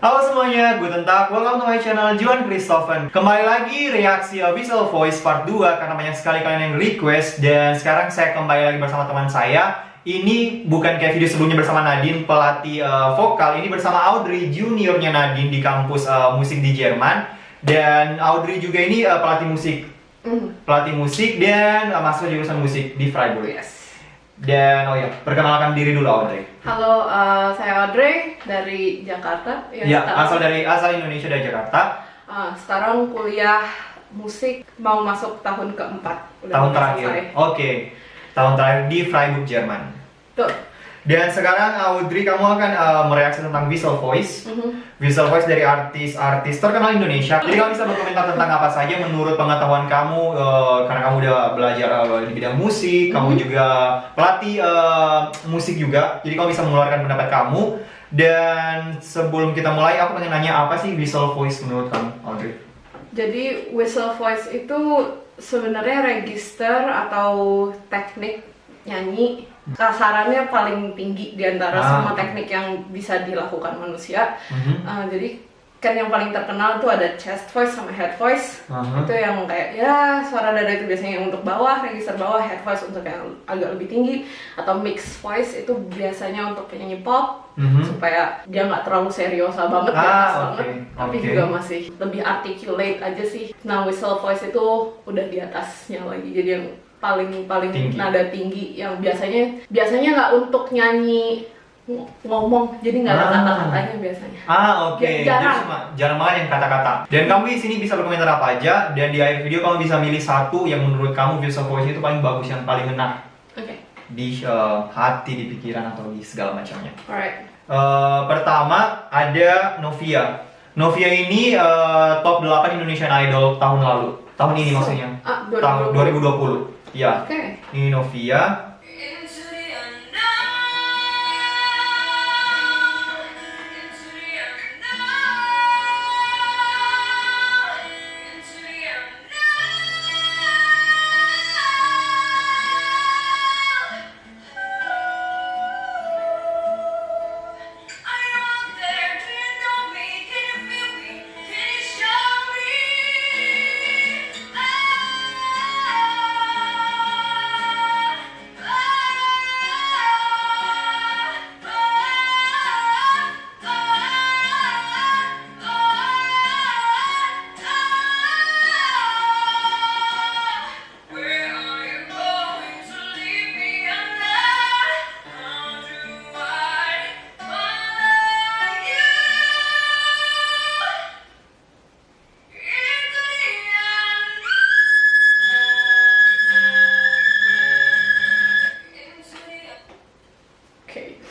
Halo semuanya, guten tag, welcome to my channel Juan Christophen. Kembali lagi reaksi Visual Voice part 2 karena banyak sekali kalian yang request. Dan sekarang saya kembali lagi bersama teman saya. Ini bukan kayak video sebelumnya bersama Nadine, pelatih vokal. Ini bersama Audrey, juniornya Nadine di kampus musik di Jerman. Dan Audrey juga ini pelatih musik dan mahasiswa jurusan musik di Freiburg. Yes. Dan oh ya, perkenalkan diri dulu Audrey. Halo, saya Audrey dari Jakarta. Ya, asal Indonesia dari Jakarta. Sekarang kuliah musik mau masuk tahun keempat. Tahun terakhir. Oke. Tahun terakhir di Freiburg, Jerman. Tuh. Dan sekarang Audrey, kamu akan mereaksi tentang Visual Voice. Visual Voice dari artis-artis terkenal Indonesia. Jadi kamu bisa berkomentar tentang apa saja menurut pengetahuan kamu, karena kamu udah belajar di bidang musik, kamu juga pelatih musik juga. Jadi kamu bisa mengeluarkan pendapat kamu. Dan sebelum kita mulai, aku pengen nanya apa sih Visual Voice menurut kamu, Audrey? Jadi Whistle Voice itu sebenarnya register atau teknik nyanyi kasarannya paling tinggi di antara semua teknik yang bisa dilakukan manusia. Jadi kan yang paling terkenal itu ada chest voice sama head voice. Itu yang kayak ya suara dada itu biasanya yang untuk bawah, register bawah, head voice untuk yang agak lebih tinggi, atau mixed voice itu biasanya untuk penyanyi pop supaya dia nggak terlalu seriosa banget, tapi juga masih lebih articulate aja sih. Nah, whistle voice itu udah di atasnya lagi, jadi yang paling tinggi. Nada tinggi yang biasanya nggak untuk nyanyi ngomong, jadi nggak ada kata-katanya biasanya. Jarang banget yang kata-kata. Dan kamu di sini bisa berkomentar apa aja, dan di akhir video kamu bisa milih satu yang menurut kamu Visual Voice itu paling bagus, yang paling ngena di hati, di pikiran, atau di segala macamnya. Alright. Pertama ada Novia. Novia ini top 8 Indonesian Idol tahun lalu. Tahun ini maksudnya. Tahun 2020. Ya. Ini Novia.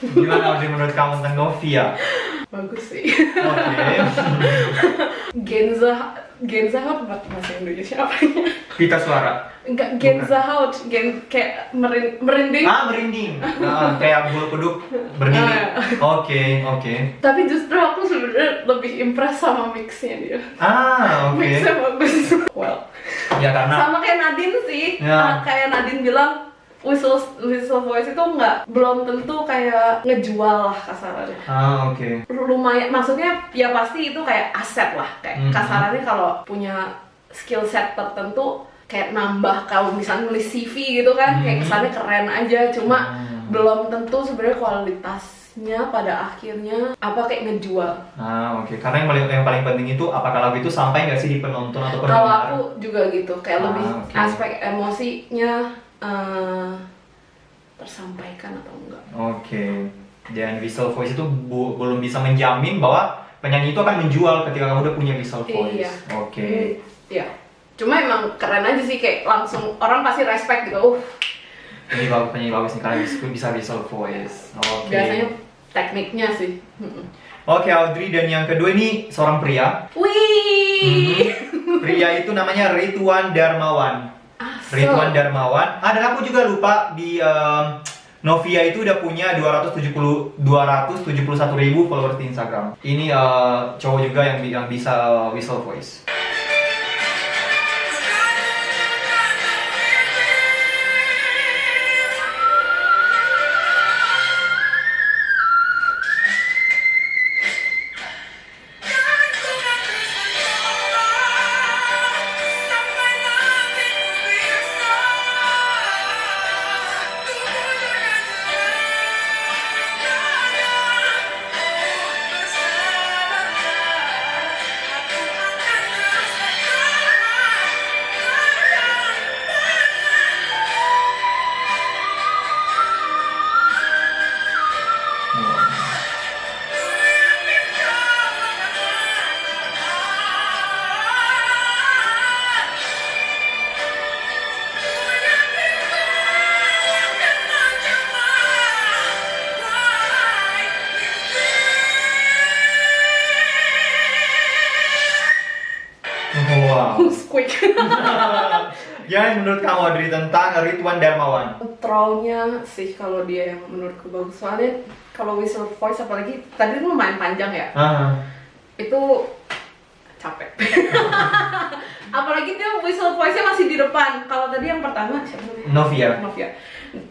Gimana Audrey menurut kamu tentang Novia? Bagus sih. Oke. Genzahout bahasa Indonesia apanya? Pita suara. Enggak, Genzahout, kayak merinding. Merinding. Kayak bulu kuduk berdiri. Oke. Tapi justru aku sebenarnya lebih impress sama mixnya dia. Oke. Mixnya bagus. Well. Ya karena sama kayak Nadine sih. Ya. Kayak Nadine bilang whistle voice itu belum tentu kayak ngejual lah kasarannya. Oke. Lumayan, maksudnya ya pasti itu kayak aset lah, kayak kasarannya kalau punya skill set tertentu kayak nambah, kalau misalnya nulis CV gitu kan, kayak kesannya keren aja, cuma belum tentu sebenarnya kualitasnya pada akhirnya kayak ngejual. Oke. Karena yang paling penting itu apakah lagu itu sampai nggak sih di penonton atau pendengar? Kalau aku juga gitu, kayak lebih aspek emosinya tersampaikan atau enggak. Oke. Dan Visual Voice itu belum bisa menjamin bahwa penyanyi itu akan menjual ketika kamu udah punya Visual Voice. Iya. Oke. Iya. Cuma emang keren aja sih, kayak langsung orang pasti respect gitu. Ini penyanyi bagus nih karena bisa Visual Voice. Oke. Biasanya tekniknya sih. Oke, Audrey, dan yang kedua ini seorang pria. Wih. Pria itu namanya Ridwan Darmawan. Ridwan Darmawan. Dan aku juga lupa di Novia itu udah punya 271.000 followers di Instagram. Ini cowok juga yang bisa Visual Voice. Wow. Squeak. Gimana menurut kamu Audrey tentang Ridwan Darmawan? Controlnya sih kalau dia yang menurutku bagus, soalnya kalau whistle voice apalagi tadi itu lumayan panjang ya, itu capek. Apalagi dia whistle voice-nya masih di depan. Kalau tadi yang pertama siapa namanya? Novia.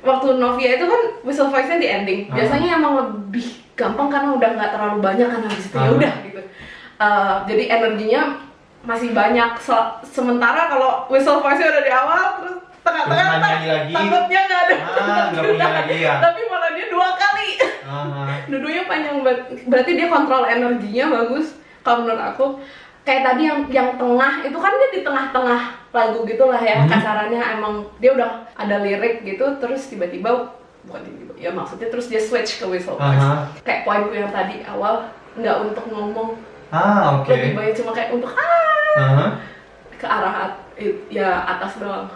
Waktu Novia itu kan whistle voice-nya di ending. Biasanya emang lebih gampang karena udah nggak terlalu banyak kan habis itu ya udah gitu. Jadi energinya masih banyak. Sementara kalau whistle voice-nya udah di awal terus tengah-tengah takutnya nggak ada. Nggak punya lagi ya. Tapi malah dia 2 kali. Dua-duanya panjang banget. Berarti dia kontrol energinya bagus. Kalau menurut aku kayak tadi yang tengah itu kan dia di tengah-tengah lagu gitulah ya, kasarannya emang dia udah ada lirik gitu terus tiba-tiba bukan tiba-tiba ya maksudnya terus dia switch ke whistle voice. Kayak poinku yang tadi awal nggak untuk ngomong. Lebih banyak cuma kayak untuk ke arah ya atas doang.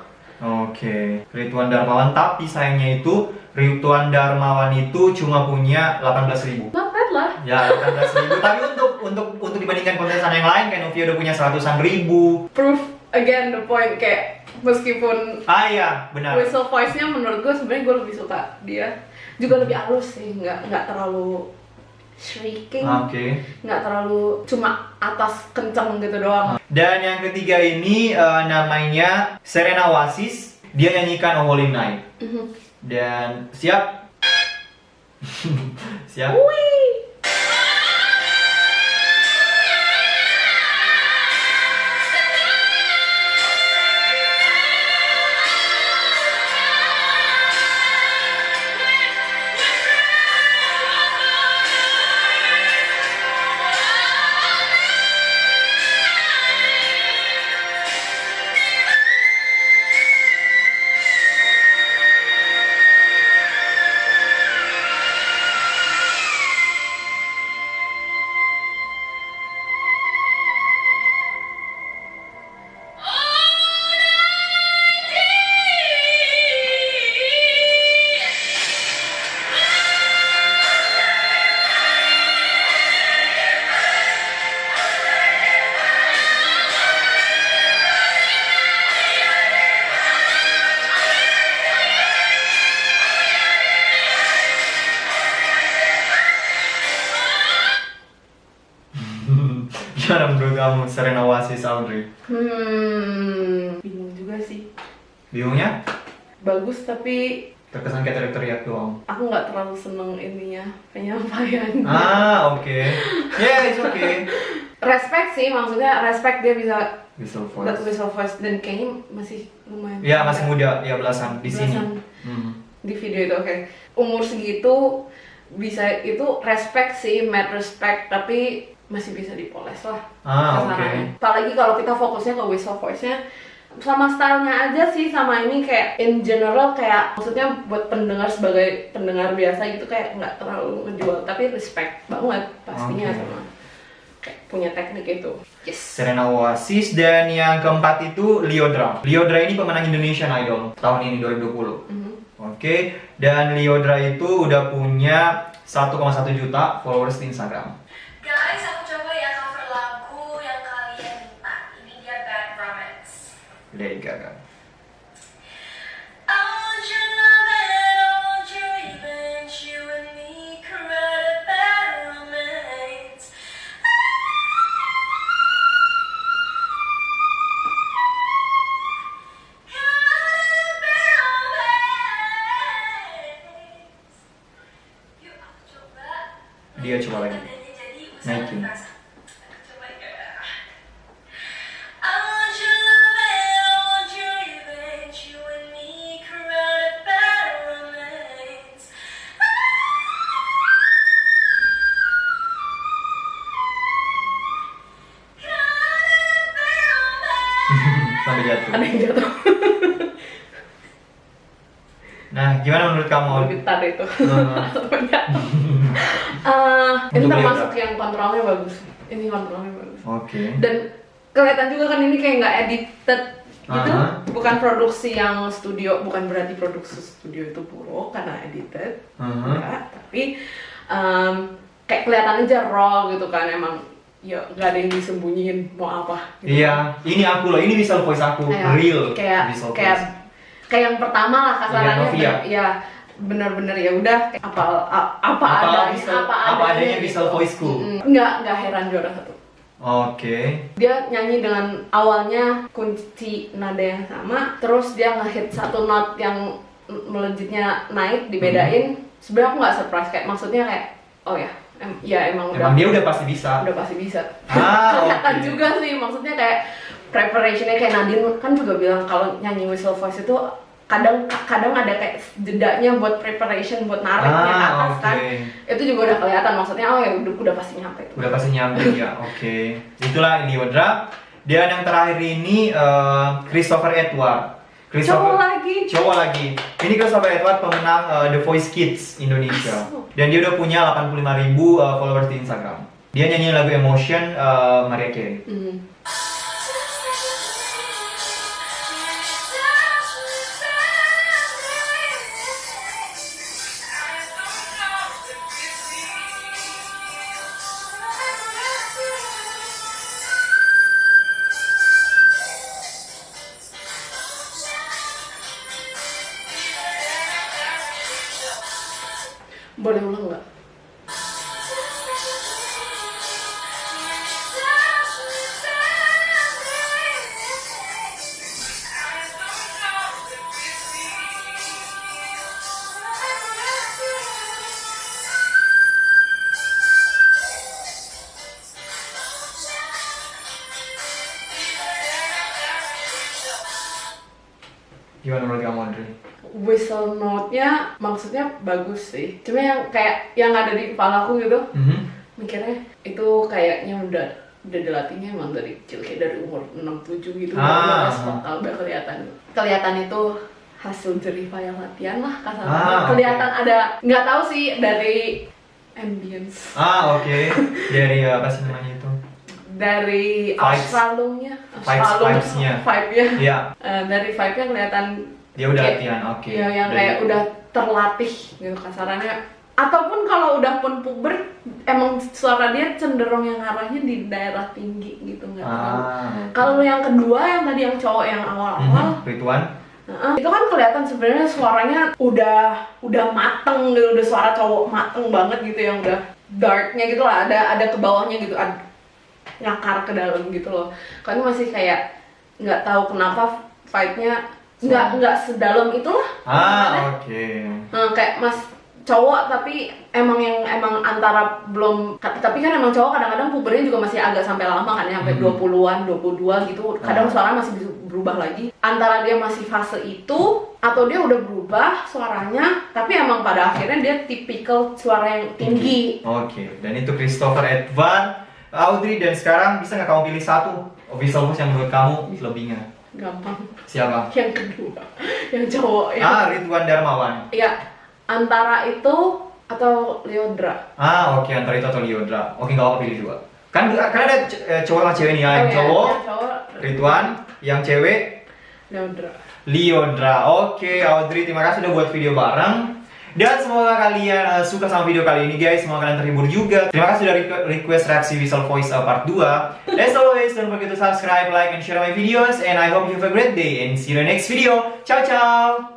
Ridwan Darmawan, tapi sayangnya itu Ridwan Darmawan itu cuma punya 18.000. Not bad lah. Ya 18.000. Tapi untuk dibandingkan kontesan yang lain kayak Novia udah punya 100-an ribu. Proof again the point kayak meskipun iya benar. Whistle voice-nya menurut gue sebenarnya gue lebih suka dia. Juga lebih halus sih, nggak terlalu shrieking, nggak terlalu cuma atas kenceng gitu doang. Dan yang ketiga ini namanya Serena Oasis, dia nyanyikan A Holy Night. Dan siap? Siap? Wih. Gimana menurut kamu Serena Oasis, Audrey? Bingung juga sih. Bingungnya? Bagus tapi Terkesan kayak teriak-teriak doang. aku nggak terlalu seneng ininya penyampaian. It's okay. Respect sih, maksudnya respect dia bisa Whistle voice. whistle voice dan kayaknya masih lumayan. Ya masih muda, ya belasan di sini. Di video itu oke. Umur segitu bisa itu respect sih, mad respect, tapi masih bisa dipoles lah. Kesananya. Apalagi kalau kita fokusnya ke whistle voice-nya, sama stylenya aja sih, sama ini kayak in general kayak maksudnya buat pendengar sebagai pendengar biasa gitu kayak nggak terlalu ngejual, tapi respect banget pastinya sama kayak punya teknik itu. Yes. Serena Oasis. Dan yang keempat itu Lyodra. Lyodra ini pemenang Indonesian Idol tahun ini 2020. Dan Lyodra itu udah punya 1,1 juta followers di Instagram. Guys, aku coba ya cover lagu yang kalian minta. Ini dia Bad Romance. Lady Gaga. Dia coba lagi. Naikin. Sampai jatuh. Ada yang jatuh. Nah, gimana menurut kamu? Gitar itu. Sampai jatuh. Ini Untuk termasuk Lyodra. yang kontrolnya bagus. Ini kontrolnya bagus. Dan kelihatan juga kan ini kayak nggak edited gitu. Bukan produksi yang studio, bukan berarti produksi studio itu buruk karena edited. Enggak, tapi kayak kelihatan aja raw gitu kan, emang ya nggak ada yang disembunyiin mau apa. Gitu. Iya, ini aku loh, ini visual voice aku, real kayak visual kayak voice. kayak yang pertama lah kasarannya. Novia. Ya bener-bener ya udah apa adanya visual voiceku. Nggak heran juara 1. Oke. Dia nyanyi dengan awalnya kunci nada yang sama, terus dia ngehit satu not yang melejitnya naik dibedain. Sebenarnya aku nggak surprise, kayak maksudnya kayak oh ya, emang dia udah pasti bisa. Udah pasti bisa. Okay. Kelihatan juga sih, maksudnya kayak preparationnya kayak Nadine kan juga bilang kalau nyanyi whistle voice itu kadang ada kayak jedanya buat preparation buat nariknya ke atas kan. Itu juga udah kelihatan, maksudnya oh ya udah pasti nyampe. Udah pasti nyampe ya, oke. Itulah Lyodra. Dan yang terakhir ini Christopher Edward. Cowok lagi. Ini Christopher Edward pemenang The Voice Kids Indonesia. Dan dia udah punya 85.000 followers di Instagram. Dia nyanyi lagu Emotion Mariah Carey. Boleh ulang nggak? Gimana menurut kamu, Andre? Whistle note-nya maksudnya bagus sih. Cuma yang kayak yang ada di kepalaku gitu. Mikirnya itu kayaknya udah dilatihnya emang dari kecil, kayak dari umur 6-7 gitu. Udah kelihatan itu hasil jerih payah latihan lah kasarnya. Kelihatan ada, nggak tahu sih dari ambience. Oke. Dari apa sih namanya itu? Dari Australumnya, Vibes-nya. Vibe-nya. Iya. Dari vibe-nya kelihatan Dia udah kayak, latihan, oke. Ya, yang kayak udah terlatih gitu kasarannya. Ataupun kalau udah pun puber, emang suara dia cenderung yang arahnya di daerah tinggi gitu, nggak tahu. Kalau yang kedua yang tadi yang cowok yang awal-awal, Rituan. itu kan kelihatan sebenarnya suaranya udah mateng gitu, udah suara cowok mateng banget gitu, yang udah darknya gitu lah, ada ke bawahnya gitu, nyakar ke dalam gitu loh. Kan masih kayak nggak tahu kenapa vibe-nya nggak sedalam itulah. Oke. Kayak mas cowok tapi emang antara belum, tapi kan emang cowok kadang-kadang pubernya juga masih agak sampai lama kan, sampai 20-an, 22 gitu. Kadang suara masih bisa berubah lagi. Antara dia masih fase itu atau dia udah berubah suaranya, tapi emang pada akhirnya dia tipikal suara yang tinggi. Oke. Dan itu Christopher Edward, Audrey, dan sekarang bisa nggak kamu pilih satu visual voice yang menurut kamu lebihnya? Gampang. Siapa? Yang kedua, yang cowok ya. Ridwan Darmawan. Iya, antara itu atau Lyodra. Oke, antara itu atau Lyodra. Oke, nggak apa pilih dua. Kan ada cowok sama cewek nih ya. Yang cowok Ridwan, yang cewek Lyodra. Oke, Audrey, terima kasih udah buat video bareng. Dan semoga kalian suka sama video kali ini guys, semoga kalian terhibur juga. Terima kasih sudah request reaksi Whistle Voice part 2. As always, don't forget to subscribe, like, and share my videos. And I hope you have a great day and see you in the next video. Ciao, ciao!